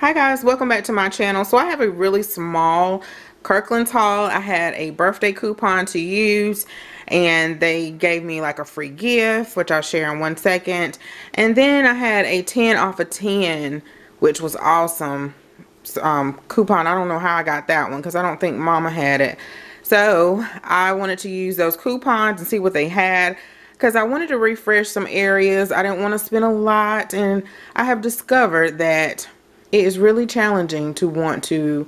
Hi guys, welcome back to my channel. So I have a really small Kirklands haul. I had a birthday coupon to use and they gave me like a free gift, which I'll share in 1 second. And then I had a 10 off of 10, which was awesome. Coupon. I don't know how I got that one because I don't think Mama had it. So I wanted to use those coupons and see what they had, because I wanted to refresh some areas. I didn't want to spend a lot, and I have discovered that it is really challenging to want to,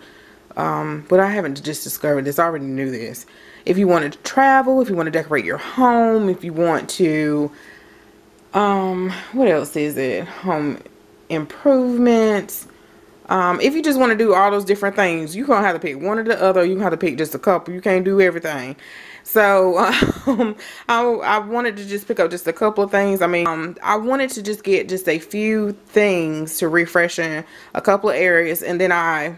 but I haven't just discovered this, I already knew this. If you want to travel, if you want to decorate your home, if you want to, what else is it? Home improvements. If you just want to do all those different things, you're going to have to pick one or the other. You have to pick just a couple. You can't do everything. So, I wanted to just pick up just a couple of things. I mean, I wanted to just get just a few things to refresh in a couple of areas. And then I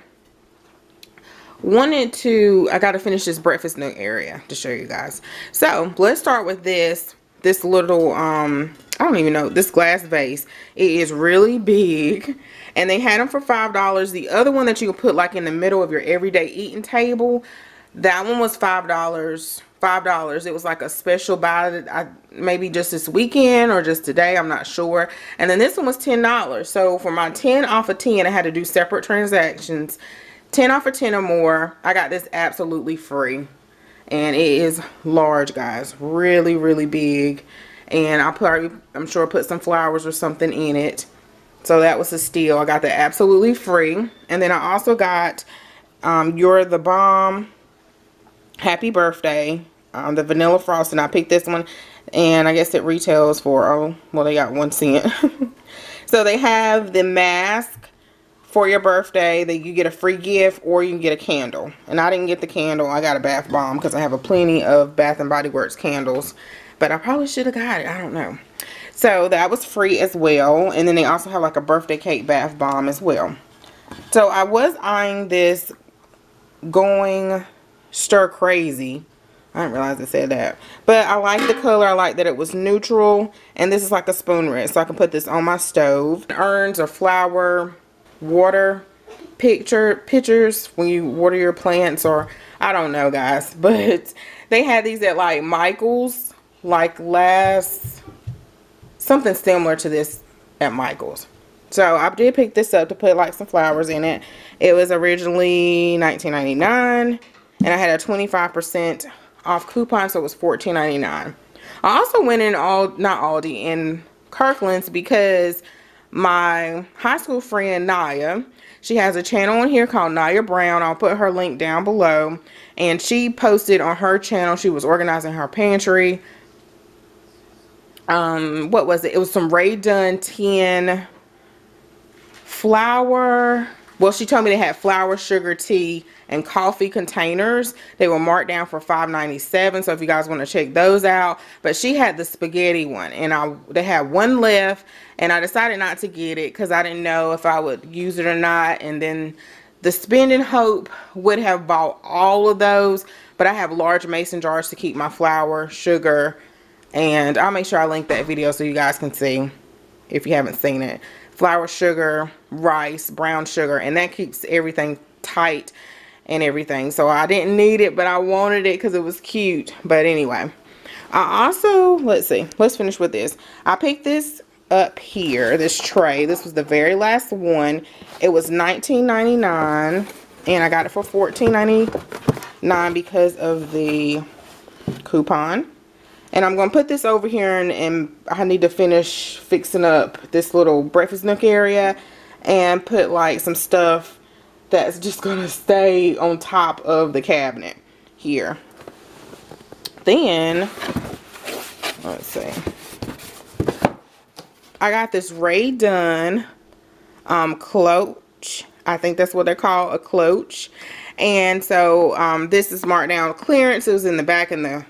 got to finish this breakfast nook area to show you guys. So, let's start with this little, I don't even know, this glass vase. It is really big. And they had them for $5. The other one that you could put like in the middle of your everyday eating table, that one was $5. It was like a special buy, maybe just this weekend or just today, I'm not sure. And then this one was $10. So for my 10 off of 10, I had to do separate transactions. 10 off of 10 or more, I got this absolutely free. And it is large, guys. Really, really big. And I'm sure put some flowers or something in it. So that was a steal. I got that absolutely free. And then I also got You're the Bomb Happy Birthday, the vanilla frosting. I picked this one, and I guess it retails for, oh, well, they got 1 cent. So they have the mask for your birthday that you get a free gift, or you can get a candle. And I didn't get the candle. I got a bath bomb because I have a plenty of Bath and Body Works candles, but I probably should have got it. I don't know. So that was free as well. And then they also have like a birthday cake bath bomb as well. So I was eyeing this Going Stir Crazy. I didn't realize it said that. But I like the color. I like that it was neutral. And this is like a spoon red. So I can put this on my stove. Urns or flower water pictures when you water your plants, or I don't know, guys. But they had these at like Michael's. Like something similar to this at Michael's. So I did pick this up to put like some flowers in it. It was originally $19.99, and I had a 25% off coupon, so it was $14.99. I also went in in Kirklands, because my high school friend Naya, she has a channel on here called Naya Brown. I'll put her link down below. And she posted on her channel, she was organizing her pantry. What was it? It was some Rae Dunn 10 flour. Well, she told me they had flour, sugar, tea, and coffee containers. They were marked down for $5.97. So if you guys want to check those out. But she had the spaghetti one, and they had one left, and I decided not to get it because I didn't know if I would use it or not. And then the Spending Hope would have bought all of those, but I have large mason jars to keep my flour, sugar, and I'll make sure I link that video so you guys can see if you haven't seen it. Flour, sugar, rice, brown sugar, and that keeps everything tight and everything. So I didn't need it, but I wanted it because it was cute. But anyway, I also, let's see, let's finish with this. I picked this up here, this tray. This was the very last one. It was $19.99, and I got it for $14.99 because of the coupon. And I'm going to put this over here, and I need to finish fixing up this little breakfast nook area and put like some stuff that's just going to stay on top of the cabinet here. Then, let's see. I got this Rae Dunn cloche. I think that's what they're called, a cloche. And so this is marked down clearance. It was in the back in the,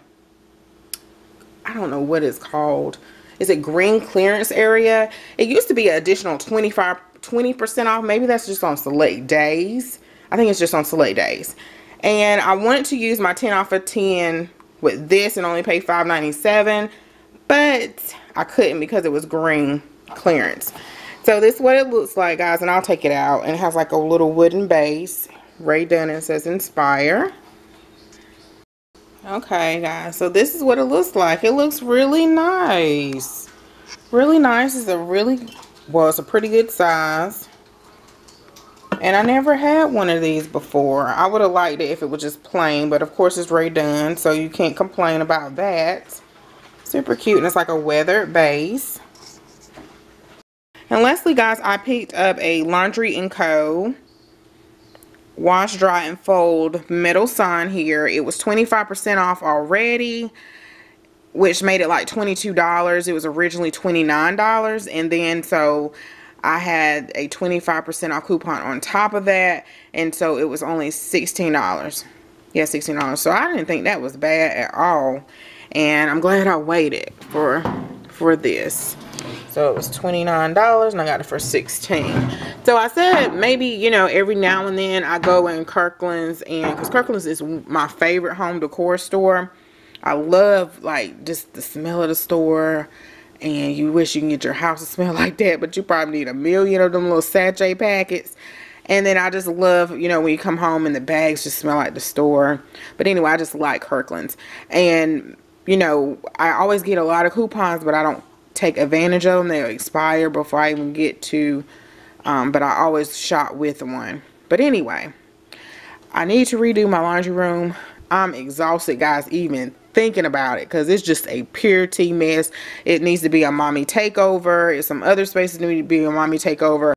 I don't know what it's called. Is it green clearance area? It used to be an additional 20% off. Maybe that's just on select days. I think it's just on select days. And I wanted to use my 10 off of 10 with this and only pay $5.97, but I couldn't because it was green clearance. So this is what it looks like, guys, and I'll take it out. And it has like a little wooden base. Ray Dunn says inspire. Okay, guys, so this is what it looks like. It looks really nice. Really nice. It's a really, well, it's a pretty good size. And I never had one of these before. I would have liked it if it was just plain, but of course it's Ray Dunn, so you can't complain about that. Super cute, and it's like a weathered base. And lastly, guys, I picked up a Laundry & Co. Wash, dry, and fold metal sign here. It was 25% off already, which made it like $22. It was originally $29, and then so I had a 25% off coupon on top of that, and so it was only $16. Yeah, $16. So I didn't think that was bad at all, and I'm glad I waited for this. So it was $29 and I got it for $16. So I said maybe, you know, every now and then I go in Kirklands, and because Kirklands is my favorite home decor store. I love like just the smell of the store, and you wish you can get your house to smell like that, but you probably need a million of them little sachet packets. And then I just love, you know, when you come home and the bags just smell like the store. But anyway, I just like Kirklands. And, you know, I always get a lot of coupons, but I don't take advantage of them. They'll expire before I even get to, but I always shop with one. But anyway, I need to redo my laundry room. I'm exhausted, guys, even thinking about it, because it's just a pure tea mess. It needs to be a mommy takeover. There's some other spaces need to be a mommy takeover,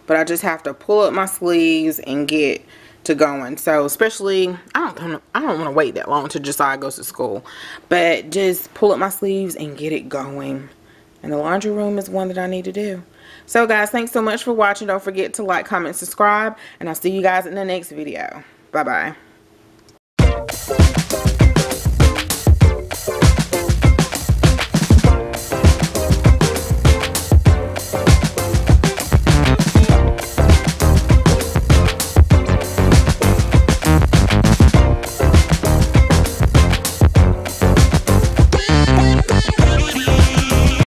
but I just have to pull up my sleeves and get to going. So especially, I don't want to wait that long till Josiah goes to school, but just pull up my sleeves and get it going. And the laundry room is one that I need to do. So guys, thanks so much for watching. Don't forget to like, comment, subscribe, and I'll see you guys in the next video. Bye bye.